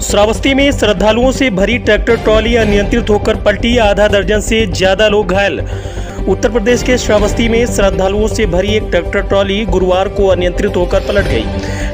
श्रावस्ती में श्रद्धालुओं से भरी ट्रैक्टर ट्रॉली अनियंत्रित होकर पलटी, आधा दर्जन से ज्यादा लोग घायल। उत्तर प्रदेश के श्रावस्ती में श्रद्धालुओं से भरी एक ट्रैक्टर ट्रॉली गुरुवार को अनियंत्रित होकर पलट गई।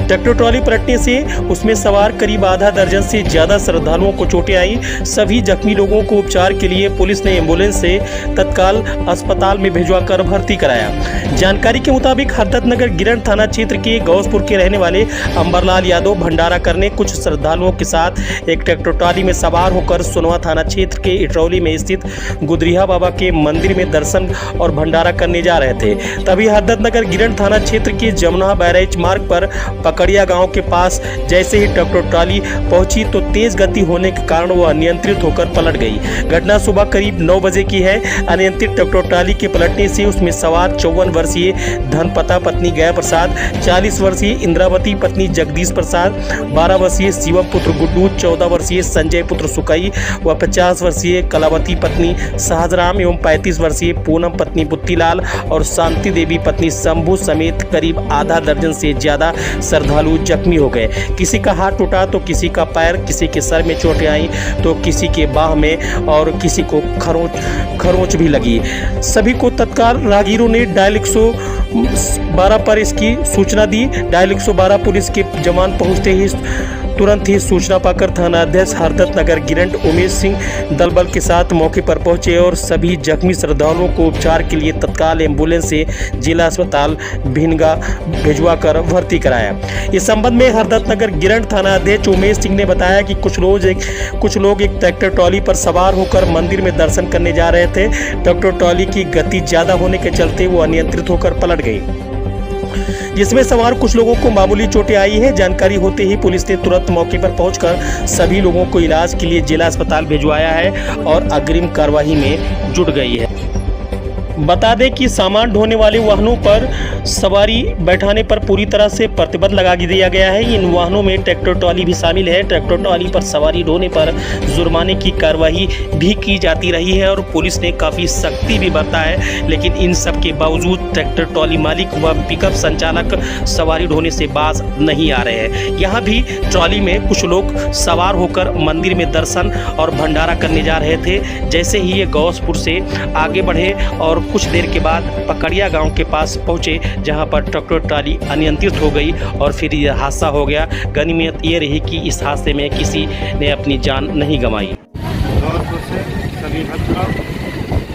ट्रैक्टर ट्रॉली पलटने से उसमें सवार करीब आधा दर्जन से ज्यादा श्रद्धालुओं को चोटें आई। सभी जख्मी लोगों को उपचार के लिए पुलिस ने एम्बुलेंस से तत्काल अस्पताल में भिजवाकर भर्ती कराया। जानकारी के मुताबिक हरदत्तनगर गिरंट थाना क्षेत्र के गौसपुर के रहने वाले अंबरलाल यादव भंडारा करने कुछ श्रद्धालुओं के साथ एक ट्रैक्टर ट्रॉली में सवार होकर सोनवा थाना क्षेत्र के इटरौली में स्थित गुदरिया बाबा के मंदिर में दर्शन और भंडारा करने जा रहे थे। तभी हरदत्तनगर गिरंट थाना क्षेत्र के जमुना बैराज मार्ग पर पकड़िया गांव के पास जैसे ही ट्रैक्टर ट्रॉली पहुंची तो तेज गति होने के कारण वह अनियंत्रित होकर पलट गई। घटना सुबह करीब 9 बजे की है। अनियंत्रित ट्रैक्टर ट्रॉली के पलटने से उसमें सवार 54 वर्षीय धनपता पत्नी गया प्रसाद, 40 वर्षीय इंद्रावती पत्नी जगदीश प्रसाद, 12 वर्षीय शिवम पुत्र गुड्डू, 14 वर्षीय संजय पुत्र सुकई व 50 वर्षीय कलावती पत्नी सहजराम एवं 35 वर्षीय पूनम पत्नी बुत्तीलाल और शांति देवी पत्नी शंभू समेत करीब आधा दर्जन से ज्यादा श्रद्धालु जख्मी हो गए। किसी का हाथ टूटा तो किसी का पैर, किसी के सर में चोटें आई तो किसी के बाह में और किसी को खरोंच भी लगी। सभी को तत्काल राहगीरों ने डायल 112 पर इसकी सूचना दी। डायल 112 पुलिस के जवान पहुंचते ही तुरंत ही सूचना पाकर थाना अध्यक्ष हरदत्तनगर गिरंट उमेश सिंह दल बल के साथ मौके पर पहुंचे और सभी जख्मी श्रद्धालुओं को उपचार के लिए तत्काल एम्बुलेंस से जिला अस्पताल भिनगा भिजवाकर भर्ती कराया। इस संबंध में हरदत्तनगर गिरंट थाना अध्यक्ष उमेश सिंह ने बताया कि कुछ लोग एक ट्रैक्टर ट्रॉली पर सवार होकर मंदिर में दर्शन करने जा रहे थे। ट्रैक्टर ट्रॉली की गति ज्यादा होने के चलते वो अनियंत्रित होकर पलट गई, जिसमें सवार कुछ लोगों को मामूली चोटें आई है। जानकारी होते ही पुलिस ने तुरंत मौके पर पहुंचकर सभी लोगों को इलाज के लिए जिला अस्पताल भिजवाया है और अग्रिम कार्रवाई में जुट गई है। बता दें कि सामान ढोने वाले वाहनों पर सवारी बैठाने पर पूरी तरह से प्रतिबंध लगा दिया गया है। इन वाहनों में ट्रैक्टर ट्रॉली भी शामिल है। ट्रैक्टर ट्रॉली पर सवारी ढोने पर जुर्माने की कार्रवाई भी की जाती रही है और पुलिस ने काफ़ी सख्ती भी बरता है। लेकिन इन सब के बावजूद ट्रैक्टर ट्रॉली मालिक व पिकअप संचालक सवारी ढोने से बाज नहीं आ रहे हैं। यहाँ भी ट्रॉली में कुछ लोग सवार होकर मंदिर में दर्शन और भंडारा करने जा रहे थे। जैसे ही ये गौसपुर से आगे बढ़े और कुछ देर के बाद पकड़िया गांव के पास पहुंचे, जहां पर ट्रैक्टर ट्रॉली अनियंत्रित हो गई और फिर यह हादसा हो गया। गनीमत ये रही कि इस हादसे में किसी ने अपनी जान नहीं गंवाई। गौरपुर से सभी भक्त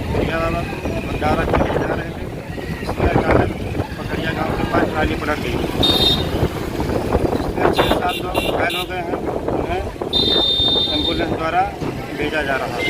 भंडारा करने जा रहे थे, इसके कारण पकड़िया गांव के पास ट्रॉली पलट गई। इसमें 6-7 लोग घायल हो गए हैं। उन्हें एम्बुलेंस द्वारा भेजा जा रहा है।